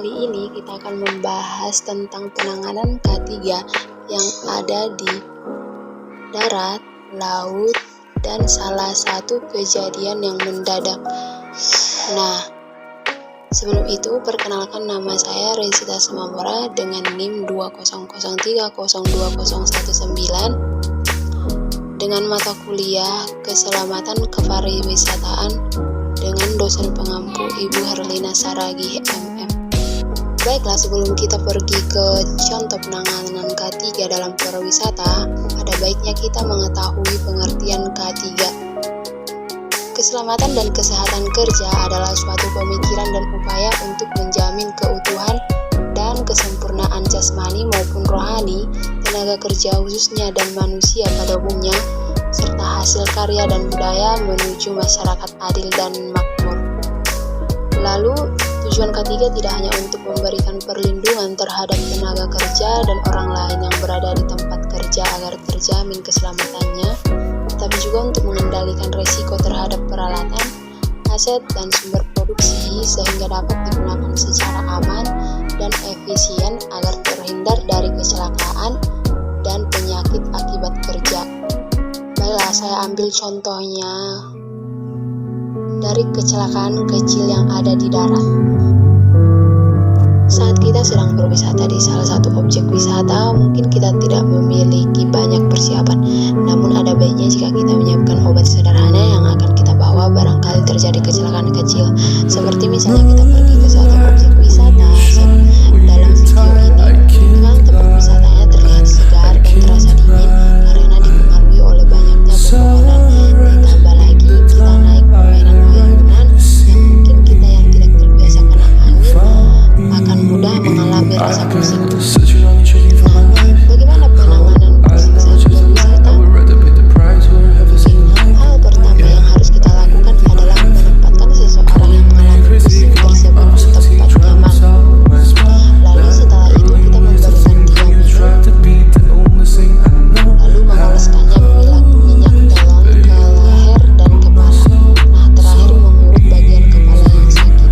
Kali ini kita akan membahas tentang penanganan K3 yang ada di darat, laut, dan salah satu kejadian yang mendadak. Nah, sebelum itu perkenalkan nama saya Rezita Semamora dengan NIM 2003020119 dengan mata kuliah Keselamatan Kepariwisataan dengan dosen pengampu Ibu Herlina Saragih MM. Baiklah, sebelum kita pergi ke contoh penanganan K3 dalam pariwisata, ada baiknya kita mengetahui pengertian K3. Keselamatan dan kesehatan kerja adalah suatu pemikiran dan upaya untuk menjamin keutuhan dan kesempurnaan jasmani maupun rohani tenaga kerja khususnya dan manusia pada umumnya, serta hasil karya dan budaya menuju masyarakat adil dan makmur. Lalu, tujuan K3 tidak hanya untuk memberikan perlindungan terhadap tenaga kerja dan orang lain yang berada di tempat kerja agar terjamin keselamatannya, tapi juga untuk mengendalikan risiko terhadap peralatan, aset, dan sumber produksi sehingga dapat digunakan secara aman dan efisien agar terhindar dari kecelakaan dan penyakit akibat kerja. Baiklah, saya ambil contohnya dari kecelakaan kecil yang ada di darat. Saat kita sedang berwisata di salah satu objek wisata, mungkin kita tidak memiliki banyak persiapan. Namun ada baiknya jika kita menyiapkan obat sederhana yang akan kita bawa barangkali terjadi kecelakaan kecil. Seperti misalnya kita pergi ke suatu objek wisata. Dalam video ini, memang tempat wisatanya terlihat segar dan terasa dingin karena dipengaruhi oleh banyaknya pepohonan. Ditambah lagi kita naik permainan ayunan yang mungkin kita yang tidak terbiasa kena angin akan mudah mengalami rasa pusing. Nah, bagaimana penanganan pusing saat berwisata? Hal pertama yang harus kita lakukan adalah menempatkan seseorang yang mengalami pusing tersebut di tempat nyaman. Lalu setelah itu kita memberikan dia minum, lalu mengoleskannya minyak telon ke leher dan kepala. Nah, terakhir mengurut bagian kepala yang sakit.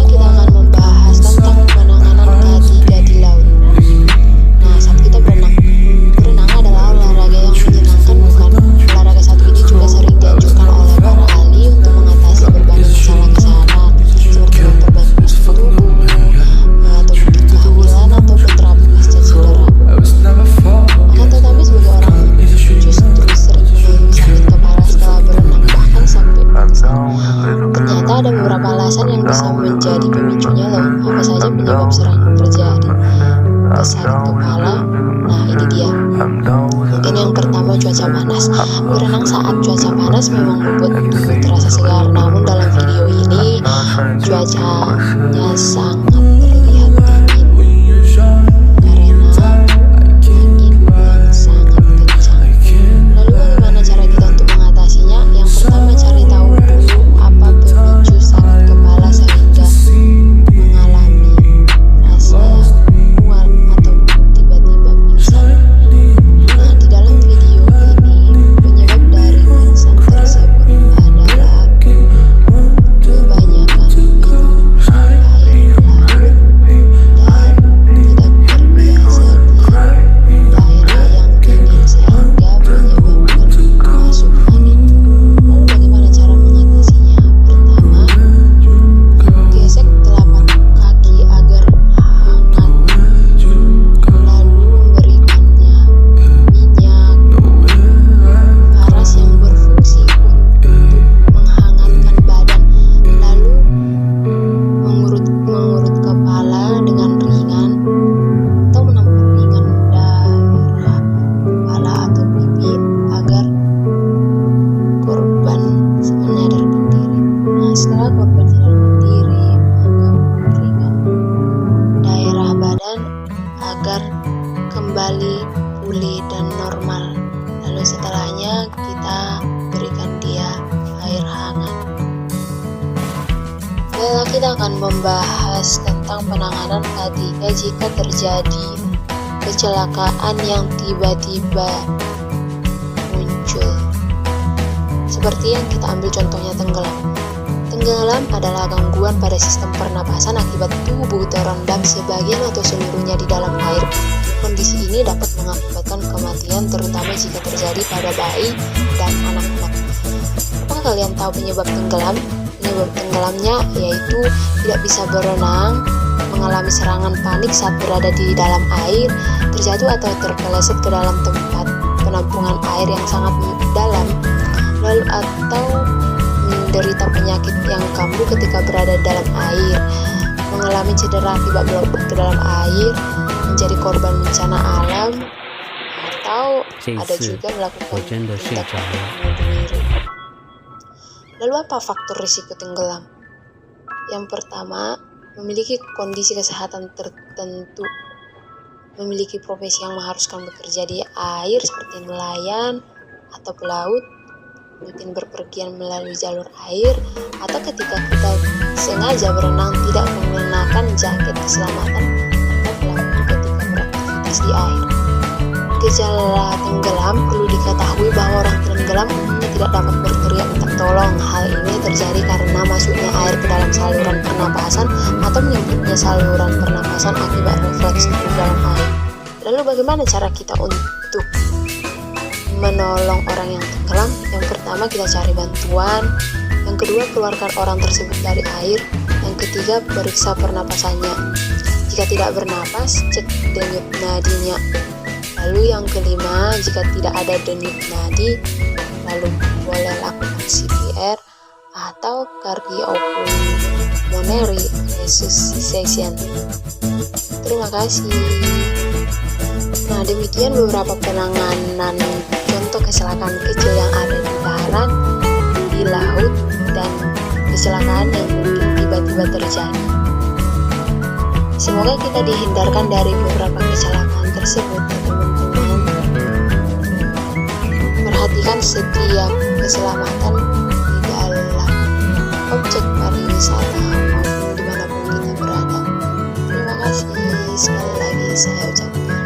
Kita akan membahas tentang penanganan K3 di laut. Nah, saat kita berenang adalah olahraga yang menyenangkan, bukan? Olahraga satu ini juga sering dianjurkan oleh para ahli untuk mengatasi berbagai masalah kesehatan, seperti memperbaiki tubuh, atau mungkin kehamilan ataupun terapi pasca cedera. Akan tetapi sebagai orang justru sering mengalami sakit kepala setelah berenang, bahkan sampai ternyata ada beberapa alasan yang bisa menjadi pemicunya loh. Apa saja penyebab sering terjadi sakit kepala? Nah, ini dia. Mungkin yang pertama, cuaca panas. Berenang saat cuaca panas memang membuat tubuh terasa segar. Namun dalam video ini cuacanya sangat terlihat dingin karena angin yang sangat kencang. Lalu bagaimana cara kita untuk mengatasinya? Yang pertama, cari tahu dulu apa pemicu sakit kepala sehingga mengalami rasa mual atau tiba-tiba pingsan. Nah, di dalam video ini penyebab dari pingsan tersebut adalah kebanyakan minum air laut dan tidak terbiasa di daerah yang dingin sehingga menyebabkan masuk angin. Lalu bagaimana cara mengatasinya? Pertama, gesek telapak kaki agar hangat, lalu memberikannya minyak panas yang berfungsi untuk menghangatkan badan, lalu mengurut kepala dengan ringan atau menampar ringan daerah kepala atau pipi agar korban menyadar diri. Nah, setelah korban sadar diri, maka ringan daerah badan agar kembali pulih dan normal. Lalu setelahnya kita berikan dia air hangat. Baiklah, kita akan membahas tentang penanganan K3 jika terjadi kecelakaan yang tiba-tiba muncul. Seperti yang kita ambil contohnya tenggelam. Tenggelam adalah gangguan pada sistem pernapasan akibat tubuh terendam sebagian atau seluruhnya di dalam air. Kondisi ini dapat mengakibatkan kematian, terutama jika terjadi pada bayi dan anak-anak. Apakah kalian tahu penyebab tenggelam? Penyebab tenggelamnya yaitu tidak bisa berenang, mengalami serangan panik saat berada di dalam air, terjatuh atau terpeleset ke dalam tempat penampungan air yang sangat dalam, lalu atau menderita penyakit yang kambuh ketika berada di dalam air, mengalami cedera akibat melompat ke dalam air, menjadi korban bencana alam, atau ada juga melakukan tindakan bunuh diri. Lalu apa faktor risiko tenggelam? Yang pertama, memiliki kondisi kesehatan tertentu, memiliki profesi yang mengharuskan bekerja di air seperti nelayan atau pelaut, rutin berpergian melalui jalur air, atau ketika kita sengaja berenang tidak menggunakan jaket keselamatan atau pelampung ketika beraktivitas di air. Gejala tenggelam perlu diketahui bahwa orang tenggelam umumnya tidak dapat berteriak minta tolong. Hal ini terjadi karena masuknya air ke dalam saluran pernapasan atau menyempitnya saluran pernapasan akibat refleks di dalam air. Lalu bagaimana cara kita untuk menolong orang yang tenggelam? Yang pertama, kita cari bantuan. Yang kedua, keluarkan orang tersebut dari air. Yang ketiga, periksa pernapasannya. Jika tidak bernapas, cek denyut nadinya. Lalu yang kelima, jika tidak ada denyut nadi, lalu boleh lakukan CPR atau cardiopulmonary resuscitation. Terima kasih. Nah, demikian beberapa penanganan contoh kecelakaan kecil yang ada di darat, di laut, dan kecelakaan yang mungkin tiba-tiba terjadi. Semoga kita dihindarkan dari beberapa kecelakaan tersebut, teman-teman. Perhatikan setiap keselamatan di dalam objek pariwisata maupun dimanapun kita berada. Terima kasih sekali lagi saya ucapkan.